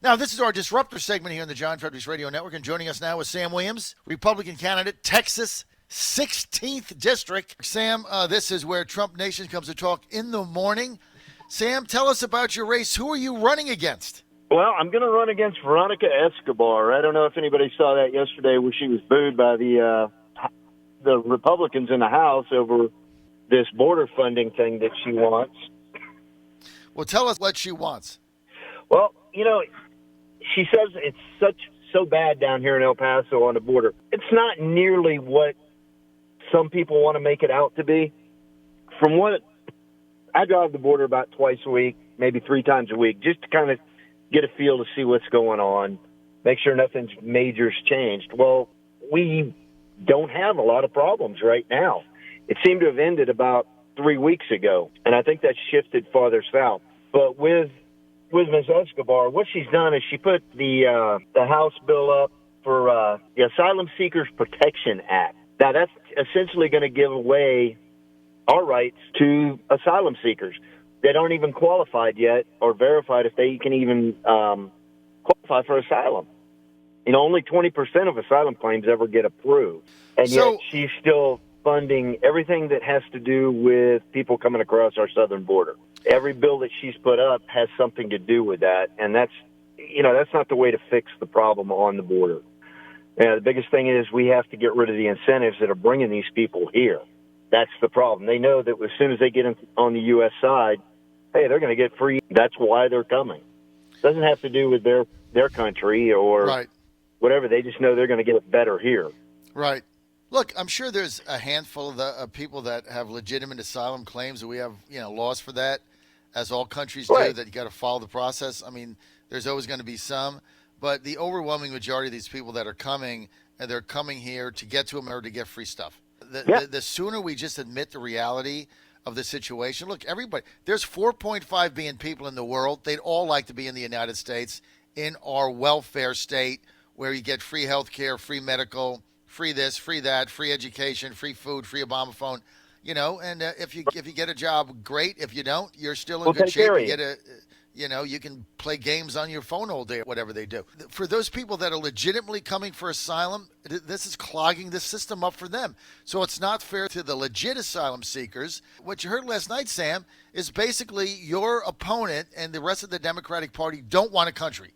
Now, this is our Disruptor segment here on the John Fredericks Radio Network, and joining us now is Sam Williams, Republican candidate, Texas 16th District. Sam, this is where Trump Nation comes to talk in the morning. Sam, tell us about your race. Who are you running against? Well, I'm going to run against Veronica Escobar. I don't know if anybody saw that yesterday where she was booed by the Republicans in the House over this border funding thing that she wants. Well, tell us what she wants. Well, she says it's so bad down here in El Paso on the border. It's not nearly what some people want to make it out to be. From what I drive the border about twice a week, maybe 3 times a week, just to kind of get a feel to see what's going on, make sure nothing's major's changed. Well, we don't have a lot of problems right now. It seemed to have ended about 3 weeks ago, and I think that's shifted farther south. But with Ms. Escobar, what she's done is she put the House bill up for the Asylum Seekers Protection Act. Now, that's essentially going to give away our rights to asylum seekers. They don't even qualified yet or verified if they can even qualify for asylum. Only 20% of asylum claims ever get approved. And yet she's still funding everything that has to do with people coming across our southern border. Every bill that she's put up has something to do with that, and that's not the way to fix the problem on the border. The biggest thing is we have to get rid of the incentives that are bringing these people here. That's the problem. They know that as soon as they get on the U.S. side, hey, they're going to get free. That's why they're coming. It doesn't have to do with their country or whatever. They just know they're going to get it better here. Right. Look, I'm sure there's a handful of people that have legitimate asylum claims, and we have laws for that, as all countries do, that you got to follow the process. I mean, there's always going to be some, but the overwhelming majority of these people that are coming, and they're coming here to get to America to get free stuff. The sooner we just admit the reality of the situation. Look, everybody, there's 4.5 billion people in the world. They'd all like to be in the United States, in our welfare state, where you get free health care, free medical, free this, free that, free education, free food, free Obama phone, and if you get a job, great. If you don't, you're still in good shape. You can play games on your phone all day, whatever they do. For those people that are legitimately coming for asylum, this is clogging the system up for them. So it's not fair to the legit asylum seekers. What you heard last night, Sam, is basically your opponent and the rest of the Democratic Party don't want a country.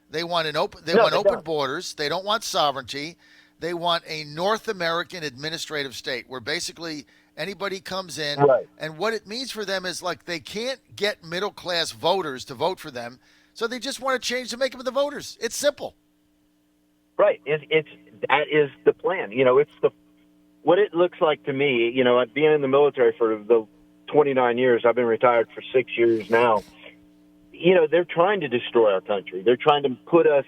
They want open borders. They don't want sovereignty. They want a North American administrative state where basically anybody comes in. Right. And what it means for them is they can't get middle-class voters to vote for them, so they just want to change to make them the voters. It's simple. Right. That is the plan. What it looks like to me, being in the military for the 29 years, I've been retired for 6 years now. They're trying to destroy our country. They're trying to put us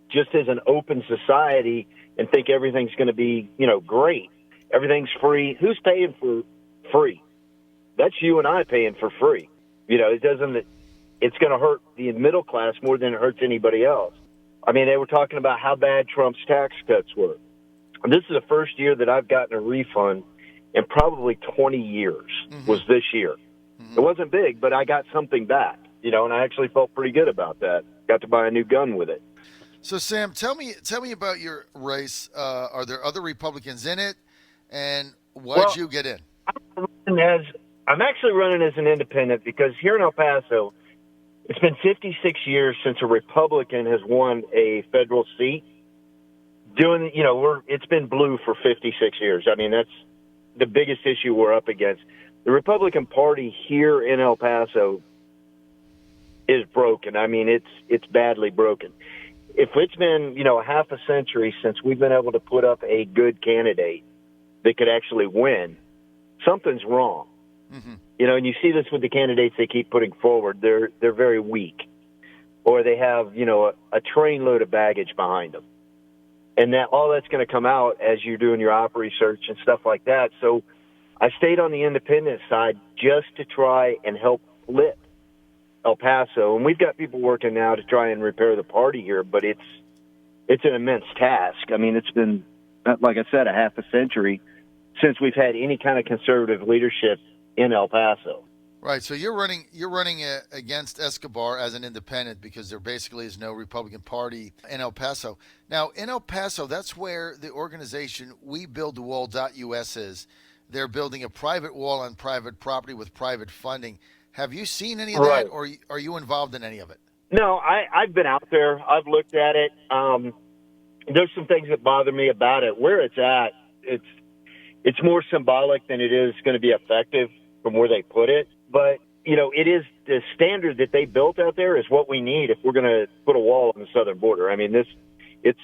just as an open society and think everything's going to be, great. Everything's free. Who's paying for free? That's you and I paying for free. It's going to hurt the middle class more than it hurts anybody else. I mean, they were talking about how bad Trump's tax cuts were. This is the first year that I've gotten a refund in probably 20 years was this year. It wasn't big, but I got something back, and I actually felt pretty good about that. Got to buy a new gun with it. So, Sam, tell me about your race. Are there other Republicans in it? And why'd you get in? I'm actually running as an independent because here in El Paso, it's been 56 years since a Republican has won a federal seat. It's been blue for 56 years. I mean, that's the biggest issue we're up against. The Republican Party here in El Paso is broken. I mean, it's badly broken. If it's been, half a century since we've been able to put up a good candidate that could actually win, something's wrong. Mm-hmm. And you see this with the candidates they keep putting forward. They're very weak, or they have, a trainload of baggage behind them. And all that's going to come out as you're doing your op research and stuff like that. So I stayed on the independent side just to try and help flip El Paso. And we've got people working now to try and repair the party here, but it's an immense task. I mean, it's been, like I said, a half a century since we've had any kind of conservative leadership in El Paso. Right. So you're running against Escobar as an independent because there basically is no Republican Party in El Paso. Now, in El Paso, that's where the organization WeBuildTheWall.us is. They're building a private wall on private property with private funding. Have you seen any of that, Right. or are you involved in any of it? No, I've been out there. I've looked at it. There's some things that bother me about it. Where it's at, it's more symbolic than it is going to be effective from where they put it. But, it is the standard that they built out there is what we need if we're going to put a wall on the southern border. I mean, it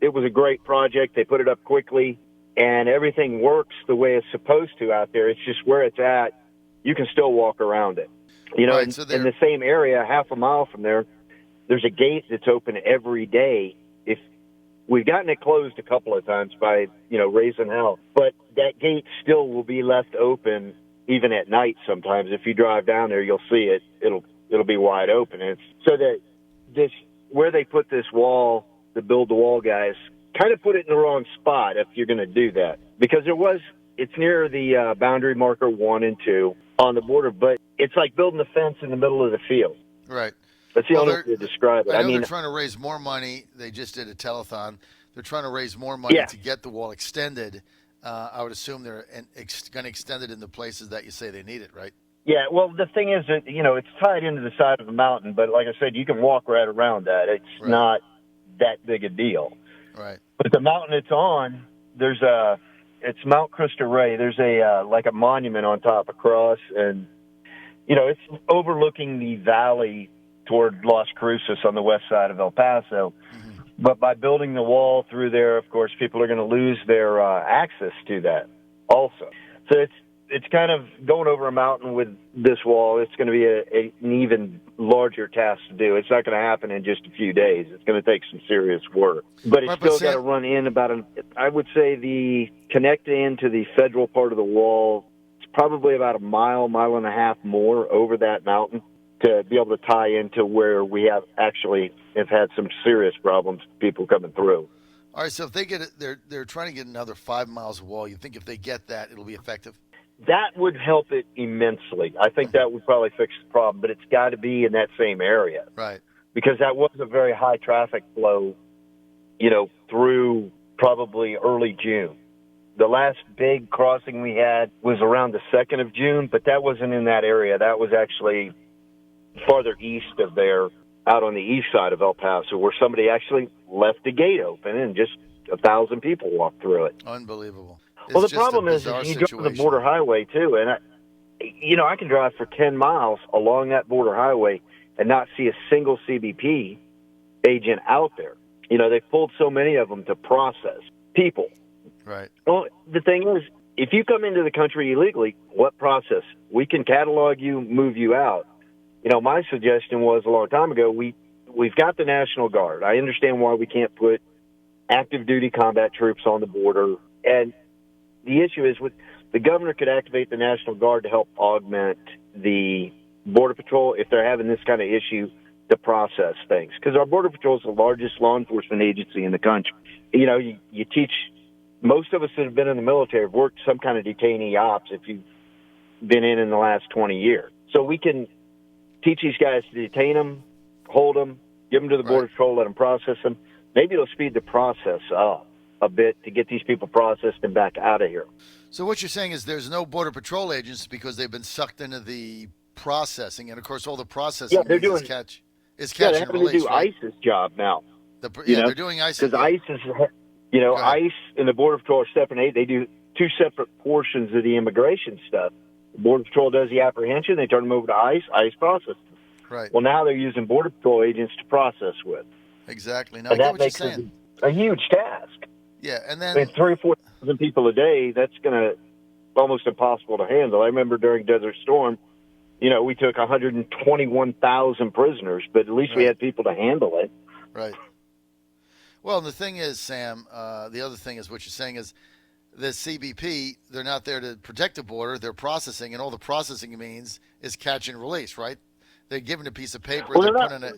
was a great project. They put it up quickly, and everything works the way it's supposed to out there. It's just where it's at, you can still walk around it. Right, In the same area, half a mile from there, there's a gate that's open every day. If we've gotten it closed a couple of times by, raising hell, but that gate still will be left open even at night. Sometimes if you drive down there, you'll see it. It'll be wide open. And it's so that where they put this wall, the build the wall guys kind of put it in the wrong spot if you're going to do that, because it's near the boundary marker 1 and 2 on the border, but it's like building a fence in the middle of the field. Right. That's the only way to describe it. I mean, they're trying to raise more money. They just did a telethon. They're trying to raise more money to get the wall extended. I would assume they're going to extend it in the places that you say they need it, right? Yeah, well, the thing is that, it's tied into the side of the mountain, but like I said, you can walk right around that. It's not that big a deal. Right. But the mountain it's on, it's Mount Cristo Rey. There's like a monument on top across, and, it's overlooking the valley toward Las Cruces on the west side of El Paso. Mm-hmm. But by building the wall through there, of course, people are going to lose their access to that also. So it's kind of going over a mountain with this wall. It's going to be an even larger task to do. It's not going to happen in just a few days. It's going to take some serious work. But it's still got to run in I would say the connect into the federal part of the wall, it's probably about a mile and a half more over that mountain to be able to tie into where we have had some serious problems with people coming through. All right, so if they get it, they're trying to get another 5 miles of wall. You think if they get that, it'll be effective? That would help it immensely. I think that would probably fix the problem, but it's got to be in that same area. Right. Because that was a very high traffic flow, through probably early June. The last big crossing we had was around the 2nd of June, but that wasn't in that area. That was actually farther east of there, out on the east side of El Paso, where somebody actually left the gate open and just 1,000 people walked through it. Unbelievable. Well, the problem is you go to the border highway, too, and I can drive for 10 miles along that border highway and not see a single CBP agent out there. They've pulled so many of them to process people. Right. Well, the thing is, if you come into the country illegally, what process? We can catalog you, move you out. My suggestion was a long time ago, we've got the National Guard. I understand why we can't put active duty combat troops on the border. And the issue is the governor could activate the National Guard to help augment the Border Patrol if they're having this kind of issue to process things. Because our Border Patrol is the largest law enforcement agency in the country. You teach, most of us that have been in the military have worked some kind of detainee ops if you've been in the last 20 years. So we can teach these guys to detain them, hold them, give them to the Border Patrol, let them process them. Maybe it'll speed the process up a bit to get these people processed and back out of here. So what you're saying is there's no Border Patrol agents because they've been sucked into the processing, and of course all the processing they're doing is catch they're and having release. to do right? ICE's job now. They're doing ICE because ICE is, ICE and the Border Patrol are separate. They do two separate portions of the immigration stuff. The Border Patrol does the apprehension. They turn them over to ICE. ICE processes them. Right. Well, now they're using Border Patrol agents to process with. Exactly. Now I get what you're saying. A huge task. Yeah, and then 3,000 or 4,000 people a day. That's going to almost impossible to handle. I remember during Desert Storm, we took 121,000 prisoners, but at least we had people to handle it. Right. Well, the thing is, Sam, the other thing is what you're saying is the CBP, they're not there to protect the border. They're processing, and all the processing means is catch and release, right? They're given a piece of paper, they're putting a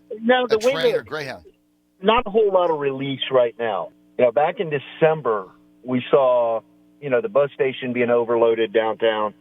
train or Greyhound. Not a whole lot of release right now. Back in December, we saw, the bus station being overloaded downtown.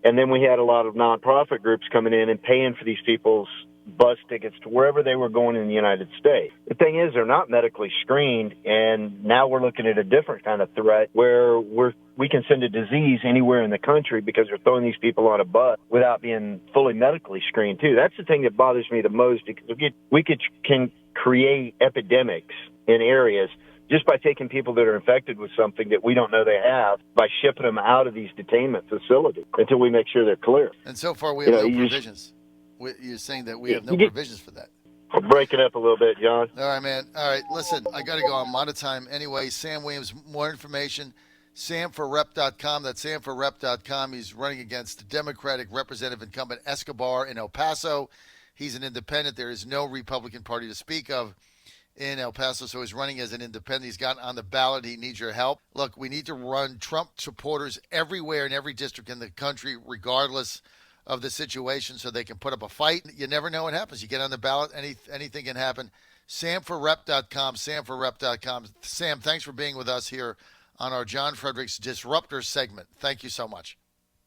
And then we had a lot of nonprofit groups coming in and paying for these people's bus tickets to wherever they were going in the United States. The thing is, they're not medically screened, and now we're looking at a different kind of threat where we can send a disease anywhere in the country because they're throwing these people on a bus without being fully medically screened, too. That's the thing that bothers me the most, because we can create epidemics in areas just by taking people that are infected with something that we don't know they have, by shipping them out of these detainment facilities until we make sure they're clear. And so far, we have no provisions. You're saying that we have no provisions for that. I'm breaking up a little bit, John. All right, man. All right, listen, I got to go. I'm out of time anyway. Sam Williams, more information, samforrep.com. That's samforrep.com. He's running against the Democratic representative incumbent Escobar in El Paso. He's an independent. There is no Republican Party to speak of in El Paso, so he's running as an independent. He's gotten on the ballot. He needs your help. Look, we need to run Trump supporters everywhere in every district in the country, regardless of the situation, so they can put up a fight. You never know what happens. You get on the ballot, anything can happen. samforrep.com, samforrep.com. Sam, thanks for being with us here on our John Fredericks Disruptor segment. Thank you so much.